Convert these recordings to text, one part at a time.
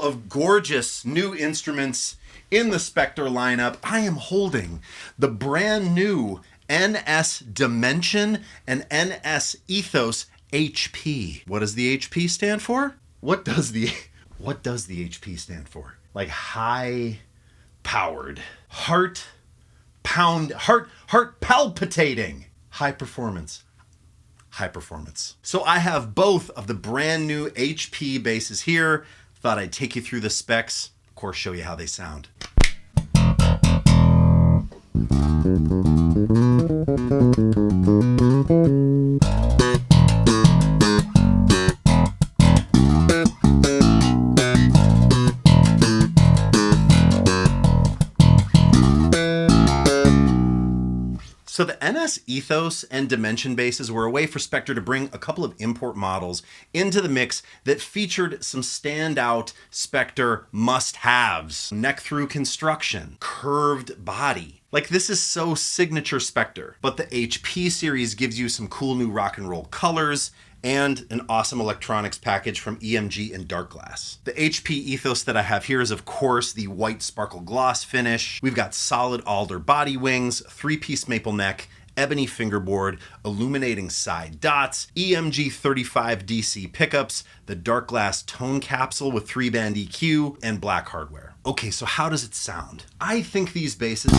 of gorgeous new instruments in the Spector lineup. I am holding the brand new NS Dimension and NS Ethos HP. What does the HP stand for? What does the HP stand for? Like high powered, heart palpitating, high performance. So I have both of the brand new HP basses here. Thought I'd take you through the specs, of course, show you how they sound. So the NS Ethos and Dimension basses were a way for Spector to bring a couple of import models into the mix that featured some standout Spector must-haves. Neck-thru construction, curved body. Like, this is so signature Spector. But the HP series gives you some cool new rock and roll colors and an awesome electronics package from EMG and Darkglass. The HP Ethos that I have here is, of course, the white sparkle gloss finish. We've got solid Alder body wings, 3-piece maple neck, ebony fingerboard, illuminating side dots, EMG 35 DC pickups, the Darkglass tone capsule with 3-band EQ, and black hardware. Okay, so how does it sound? I think these basses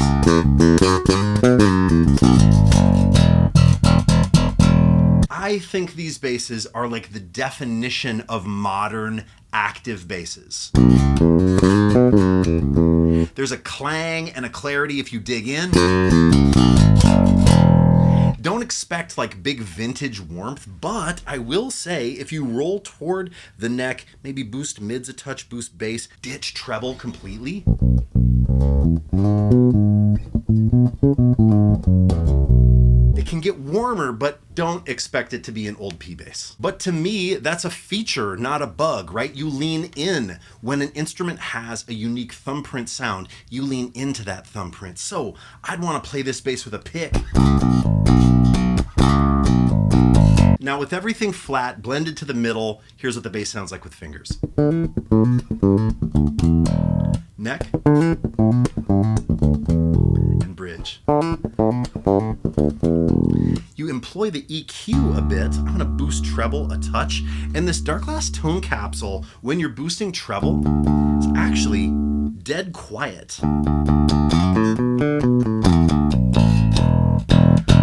are like the definition of modern active basses. There's a clang and a clarity if you dig in. Don't expect like big vintage warmth, but I will say if you roll toward the neck, maybe boost mids a touch, boost bass, ditch treble completely. It can get warmer, but don't expect it to be an old P bass. But to me, that's a feature, not a bug, right? You lean in. When an instrument has a unique thumbprint sound, you lean into that thumbprint. So I'd want to play this bass with a pick. Now with everything flat, blended to the middle, here's what the bass sounds like with fingers. Neck. And bridge. You employ the EQ a bit. I'm gonna boost treble a touch. And this Darkglass tone capsule, when you're boosting treble, is actually dead quiet.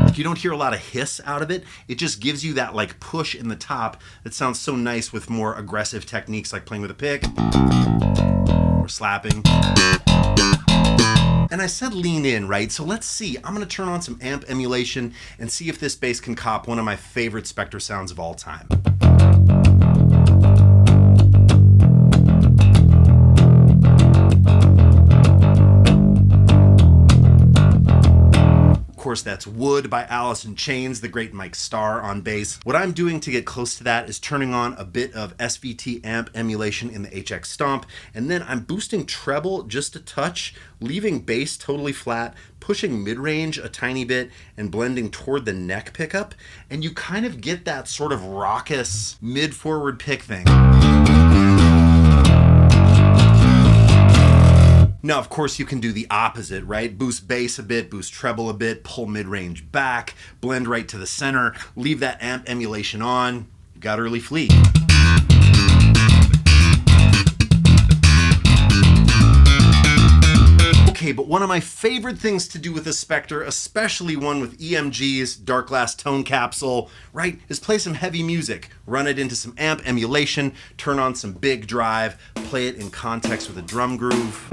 Like, you don't hear a lot of hiss out of it. It just gives you that like push in the top that sounds so nice with more aggressive techniques like playing with a pick or slapping. And I said lean in, right? So let's see. I'm gonna turn on some amp emulation and see if this bass can cop one of my favorite Spector sounds of all time. Of course, that's Wood by Allison Chains, the great Mike Starr on bass. What I'm doing to get close to that is turning on a bit of SVT amp emulation in the HX Stomp, and then I'm boosting treble just a touch, leaving bass totally flat, pushing mid-range a tiny bit, and blending toward the neck pickup, and you kind of get that sort of raucous mid-forward pick thing. Now, of course, you can do the opposite, right? Boost bass a bit, boost treble a bit, pull mid-range back, blend right to the center, leave that amp emulation on. You got early fleet. Okay, but one of my favorite things to do with a Spector, especially one with EMG's Darkglass tone capsule, right, is play some heavy music, run it into some amp emulation, turn on some big drive, play it in context with a drum groove.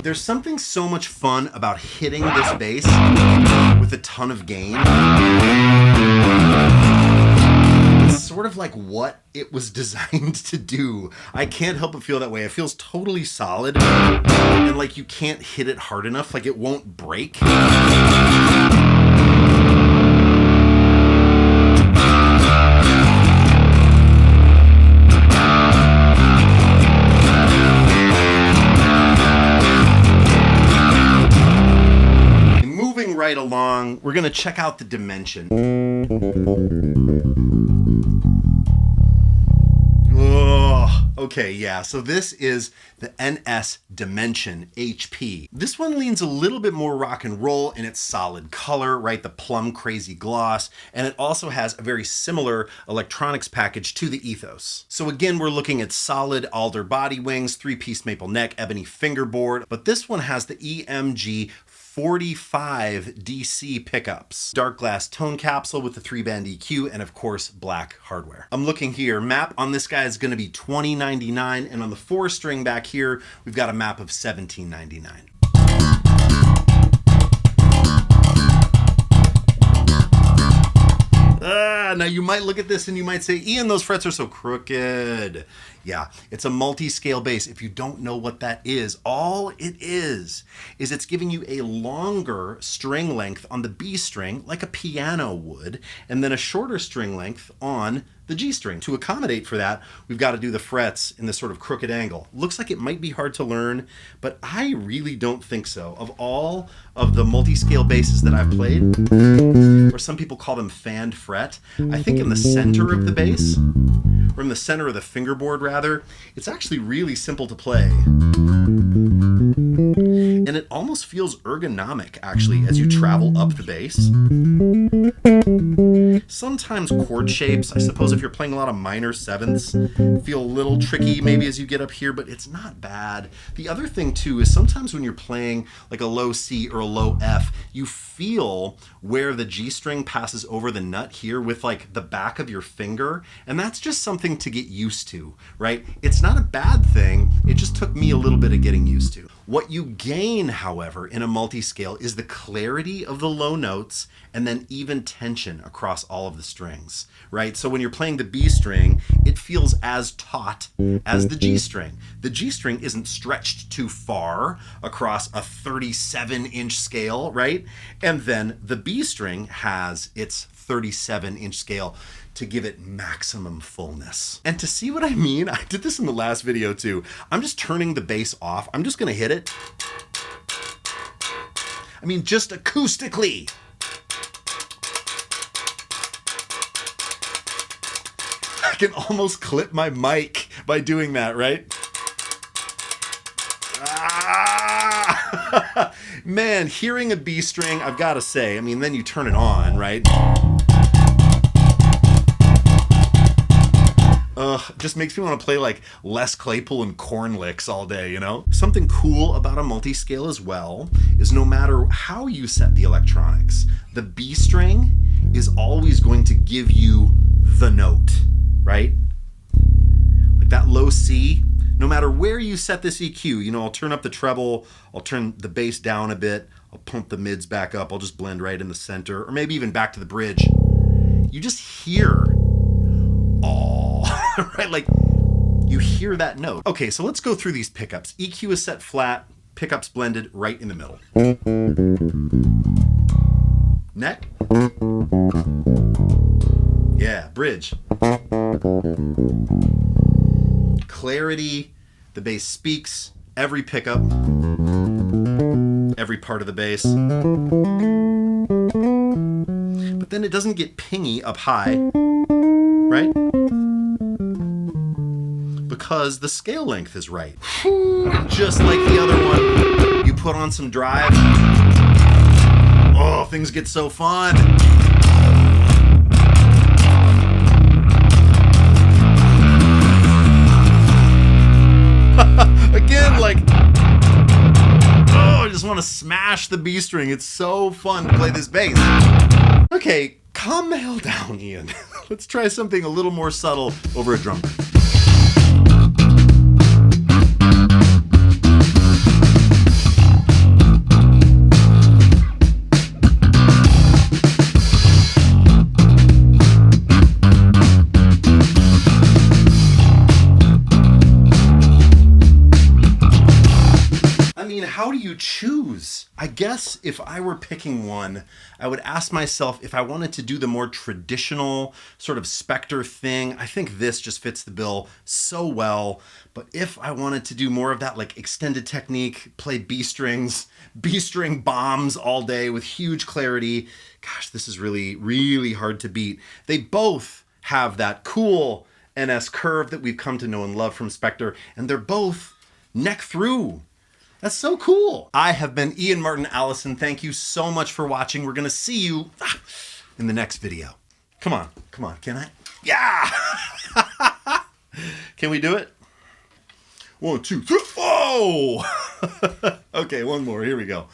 There's something so much fun about hitting this bass with a ton of gain. It's sort of of like what it was designed to do. I can't help but feel that way. It feels totally solid and like you can't hit it hard enough, like it won't break. Right along, we're going to check out the dimension. Oh, okay, yeah, so this is the NS Dimension HP. This one leans a little bit more rock and roll in its solid color, right? The Plum Crazy Gloss, and it also has a very similar electronics package to the Ethos. So again, we're looking at solid Alder body wings, 3-piece maple neck, ebony fingerboard, but this one has the EMG 45 DC pickups, Darkglass tone capsule with the 3-band EQ, and of course, black hardware. I'm looking here, map on this guy is gonna be $20.99, and on the 4-string back here, we've got a map of $17.99. Now you might look at this and you might say, Ian, those frets are so crooked. Yeah, it's a multi-scale bass. If you don't know what that is, all it is it's giving you a longer string length on the B string, like a piano would, and then a shorter string length on the G string. To accommodate for that, we've got to do the frets in this sort of crooked angle. Looks like it might be hard to learn, but I really don't think so. Of all of the multi-scale basses that I've played, or some people call them fanned fret, I think in the center of the bass, or in the center of the fingerboard rather, it's actually really simple to play. And it almost feels ergonomic actually as you travel up the bass. Sometimes chord shapes, I suppose if you're playing a lot of minor sevenths, feel a little tricky maybe as you get up here, but it's not bad. The other thing too is sometimes when you're playing like a low C or a low F, you feel where the G string passes over the nut here with like the back of your finger, and that's just something to get used to, right? It's not a bad thing, it just took me a little bit of getting used to. What you gain, however, in a multi-scale is the clarity of the low notes and then even tension across all of the strings, right? So when you're playing the B string, it feels as taut as the G string. The G string isn't stretched too far across a 37-inch scale, right? And then the B string has its 37-inch scale to give it maximum fullness. And to see what I mean, I did this in the last video too. I'm just turning the bass off. I'm just gonna hit it. I mean, just acoustically. I can almost clip my mic by doing that, right? Ah! Man, hearing a B string, I've gotta say, I mean, then you turn it on, right? Just makes me want to play like Les Claypool and corn licks all day, you know? Something cool about a multi-scale as well is no matter how you set the electronics, the B string is always going to give you the note, right? Like that low C, no matter where you set this EQ, you know, I'll turn up the treble, I'll turn the bass down a bit, I'll pump the mids back up, I'll just blend right in the center, or maybe even back to the bridge. You just hear, right? Like you hear that note. Okay, so let's go through these pickups. EQ is set flat, pickups blended right in the middle. Neck. Yeah, bridge. Clarity, the bass speaks, every pickup, every part of the bass. But then it doesn't get pingy up high, right? Because the scale length is right. Just like the other one, you put on some drive. Oh, things get so fun. Again, like, oh, I just want to smash the B string. It's so fun to play this bass. Okay, calm the hell down, Ian. Let's try something a little more subtle over a drum break. you choose? I guess if I were picking one, I would ask myself if I wanted to do the more traditional sort of Spector thing. I think this just fits the bill so well. But if I wanted to do more of that like extended technique, play B strings, B string bombs all day with huge clarity, gosh, this is really, really hard to beat. They both have that cool NS curve that we've come to know and love from Spector, and they're both neck-thru. That's so cool. I have been Ian Martin Allison. Thank you so much for watching. We're gonna see you in the next video. Come on, can I? Yeah! Can we do it? 1, 2, 3, oh! Okay, one more, here we go.